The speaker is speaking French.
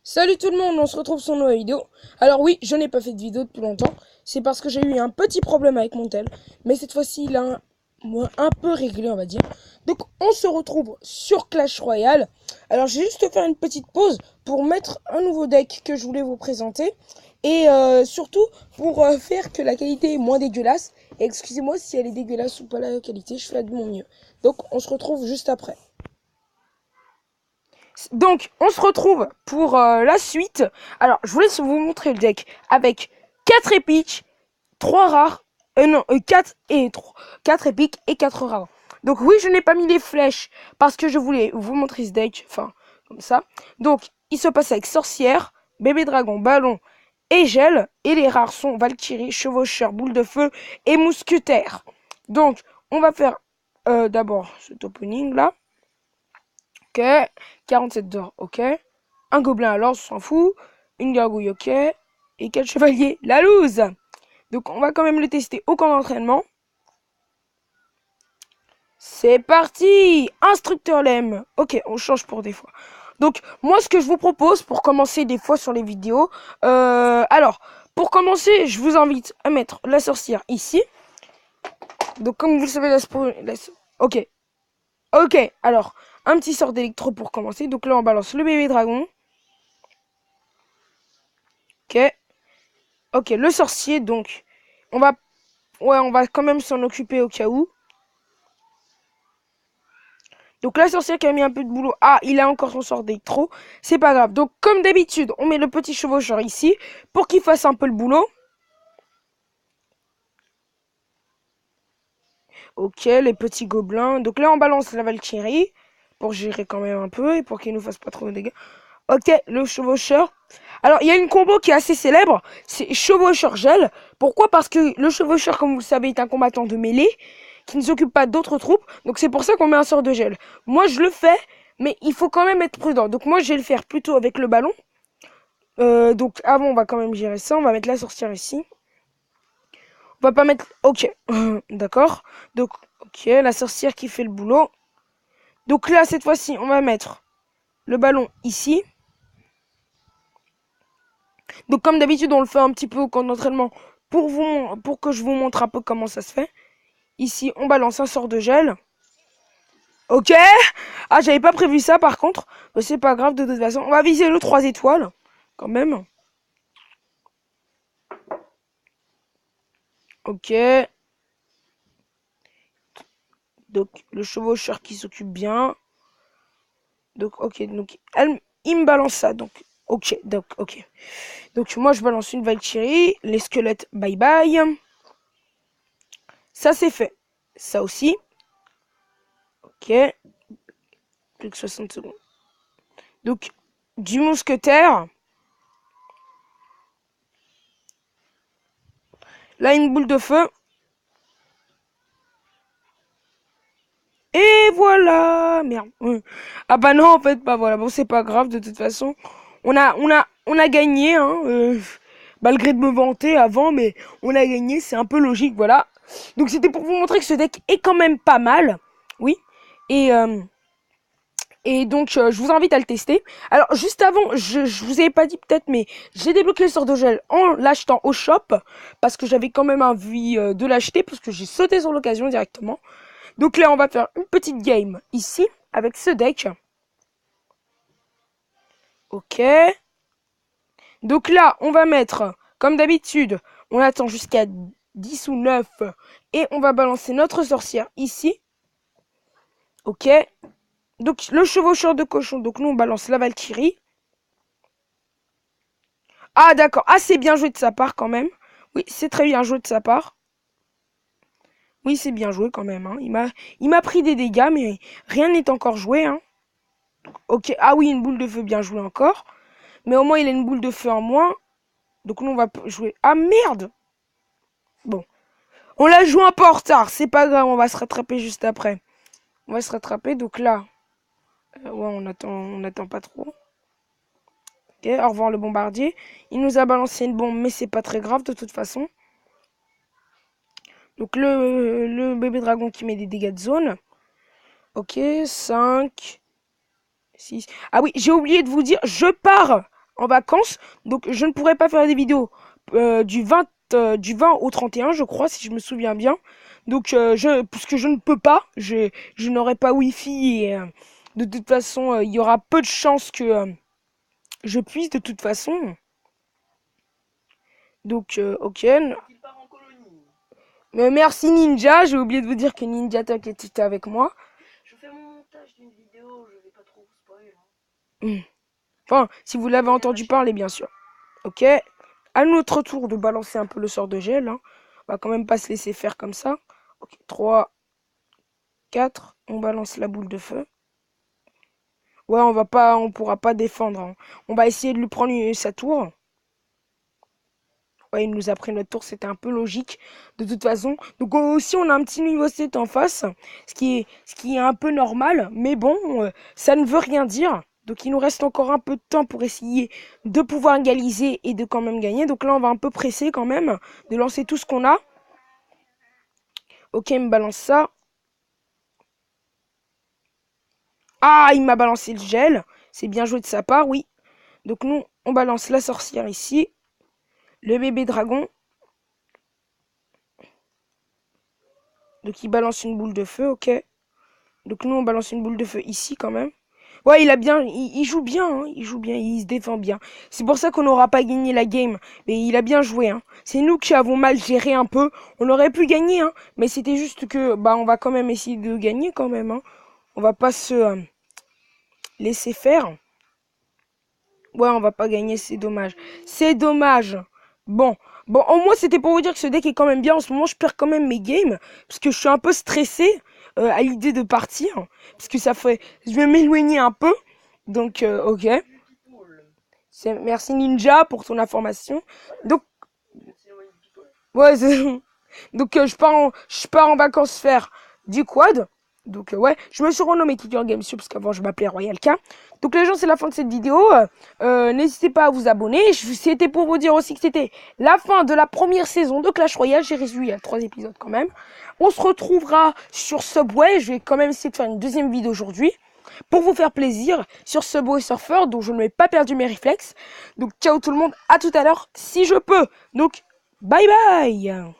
Salut tout le monde, on se retrouve sur une nouvelle vidéo. Alors oui, je n'ai pas fait de vidéo depuis longtemps. C'est parce que j'ai eu un petit problème avec mon tel. Mais cette fois-ci, il a un peu réglé, on va dire. Donc on se retrouve sur Clash Royale. Alors j'ai juste faire une petite pause pour mettre un nouveau deck que je voulais vous présenter. Et surtout pour faire que la qualité est moins dégueulasse. Et excusez-moi si elle est dégueulasse ou pas la qualité, je ferai de mon mieux. Donc on se retrouve juste après. Donc, on se retrouve pour la suite. Alors, je voulais vous montrer le deck avec 4 épiques, 3 rares, non, 4 et 3, 4 épiques et 4 rares. Donc oui, je n'ai pas mis les flèches parce que je voulais vous montrer ce deck, enfin, comme ça. Donc, il se passe avec sorcière, bébé dragon, ballon et gel. Et les rares sont Valkyrie, chevaucheur, boule de feu et mousquetaire. Donc, on va faire d'abord cet opening là. Ok. 47 d'or, ok. Un gobelin alors, on s'en fout. Une gargouille, ok. Et 4 chevaliers, la loose. Donc on va quand même le tester au camp d'entraînement. C'est parti. Instructeur Lem. Ok, on change pour des fois. Donc moi ce que je vous propose pour commencer des fois sur les vidéos. Alors, pour commencer, je vous invite à mettre la sorcière ici. Donc comme vous le savez, ok. Ok, alors, un petit sort d'électro pour commencer. Donc là, on balance le bébé dragon. Ok. Ok, le sorcier, donc, on va, on va quand même s'en occuper au cas où. Donc la sorcière qui a mis un peu de boulot. Ah, il a encore son sort d'électro. C'est pas grave. Donc, comme d'habitude, on met le petit chevaucheur ici pour qu'il fasse un peu le boulot. Ok, les petits gobelins. Donc là, on balance la Valkyrie pour gérer quand même un peu et pour qu'il nous fasse pas trop de dégâts. Ok, le chevaucheur. Alors, il y a une combo qui est assez célèbre, c'est chevaucheur gel. Pourquoi? Parce que le chevaucheur, comme vous le savez, est un combattant de mêlée qui ne s'occupe pas d'autres troupes. Donc c'est pour ça qu'on met un sort de gel. Moi, je le fais, mais il faut quand même être prudent. Donc moi, je vais le faire plutôt avec le ballon. Donc avant, on va quand même gérer ça. On va mettre la sorcière ici. On va pas mettre... Ok, d'accord. Donc, ok, la sorcière qui fait le boulot. Donc là, cette fois-ci, on va mettre le ballon ici. Donc comme d'habitude, on le fait un petit peu au camp d'entraînement pour que je vous montre un peu comment ça se fait. Ici, on balance un sort de gel. Ok. Ah, j'avais pas prévu ça par contre. Mais c'est pas grave de toute façon. On va viser le 3 étoiles. Quand même. Ok. Donc, le chevaucheur qui s'occupe bien. Donc, ok. Donc, il me balance ça. Donc, ok. Donc, ok. Donc, moi, je balance une Valkyrie. Les squelettes, bye bye. Ça, c'est fait. Ça aussi. Ok. Plus que 60 secondes. Donc, du mousquetaire. Là, une boule de feu. Et voilà. Merde. Ah bah non, en fait, bah voilà. Bon, c'est pas grave, de toute façon. On a gagné, hein. Malgré de me vanter avant, mais on a gagné, c'est un peu logique, voilà. Donc, c'était pour vous montrer que ce deck est quand même pas mal. Oui. Et... Et donc, je vous invite à le tester. Alors, juste avant, je vous avais pas dit peut-être, mais j'ai débloqué le sort de gel en l'achetant au shop. Parce que j'avais quand même envie de l'acheter, parce que j'ai sauté sur l'occasion directement. Donc là, on va faire une petite game ici, avec ce deck. Ok. Donc là, on va mettre, comme d'habitude, on attend jusqu'à 10 ou 9. Et on va balancer notre sorcière ici. Ok. Donc, le chevaucheur de cochon. Donc, nous, on balance la Valkyrie. Ah, d'accord. Ah, c'est bien joué de sa part, quand même. Oui, c'est très bien joué de sa part. Oui, c'est bien joué, quand même. Hein. Il m'a pris des dégâts, mais rien n'est encore joué. Hein. Ok. Ah oui, une boule de feu bien jouée encore. Mais au moins, il a une boule de feu en moins. Donc, nous, on va jouer... Ah, merde! Bon. On l'a joué un peu en retard. C'est pas grave, on va se rattraper juste après. On va se rattraper. Donc là... ouais, on attend pas trop. Ok, au revoir le bombardier. Il nous a balancé une bombe, mais c'est pas très grave de toute façon. Donc le bébé dragon qui met des dégâts de zone. Ok, 5, 6. Ah oui, j'ai oublié de vous dire, je pars en vacances. Donc je ne pourrai pas faire des vidéos du 20 au 31, je crois, si je me souviens bien. Donc puisque je ne peux pas, je n'aurai pas Wi-Fi et de toute façon, il y aura peu de chances que je puisse de toute façon. Donc ok. Mais merci Ninja, j'ai oublié de vous dire que Ninja Talk était avec moi. Je fais mon montage d'une vidéo, je vais pas trop vous spoiler. Enfin, si vous l'avez entendu parler, bien sûr. Ok. À notre tour de balancer un peu le sort de gel. Hein. On va quand même pas se laisser faire comme ça. Ok, 3, 4. On balance la boule de feu. Ouais, on pourra pas défendre. Hein. On va essayer de lui prendre sa tour. Ouais, il nous a pris notre tour, c'était un peu logique de toute façon. Donc aussi on a un petit niveau 7 en face, ce qui est un peu normal, mais bon, ça ne veut rien dire. Donc il nous reste encore un peu de temps pour essayer de pouvoir égaliser et de quand même gagner. Donc là on va un peu presser quand même, de lancer tout ce qu'on a. Ok, il me balance ça. Ah, il m'a balancé le gel. C'est bien joué de sa part, oui. Donc nous, on balance la sorcière ici. Le bébé dragon. Donc il balance une boule de feu, ok. Donc nous on balance une boule de feu ici quand même. Ouais, il joue bien, hein, il joue bien, il se défend bien. C'est pour ça qu'on n'aura pas gagné la game. Mais il a bien joué, hein. C'est nous qui avons mal géré un peu. On aurait pu gagner, hein. Mais c'était juste que, bah, on va quand même essayer de gagner quand même, hein. On va pas se laisser faire. Ouais, on va pas gagner, c'est dommage. C'est dommage. Bon, au moins c'était pour vous dire que ce deck est quand même bien. En ce moment, je perds quand même mes games parce que je suis un peu stressé à l'idée de partir, parce que ça fait, je vais m'éloigner un peu. Donc, ok. Merci Ninja pour ton information. Donc, ouais, donc je pars en vacances faire du quad. Donc ouais, je me suis renommé Kicker Games parce qu'avant je m'appelais Royal K. Donc les gens, c'est la fin de cette vidéo. N'hésitez pas à vous abonner. C'était pour vous dire aussi que c'était la fin de la première saison de Clash Royale. J'ai résumé, il y a 3 épisodes quand même. On se retrouvera sur Subway. Je vais quand même essayer de faire une deuxième vidéo aujourd'hui pour vous faire plaisir sur Subway Surfer, dont je n'ai pas perdu mes réflexes. Donc ciao tout le monde, à tout à l'heure si je peux. Donc bye bye.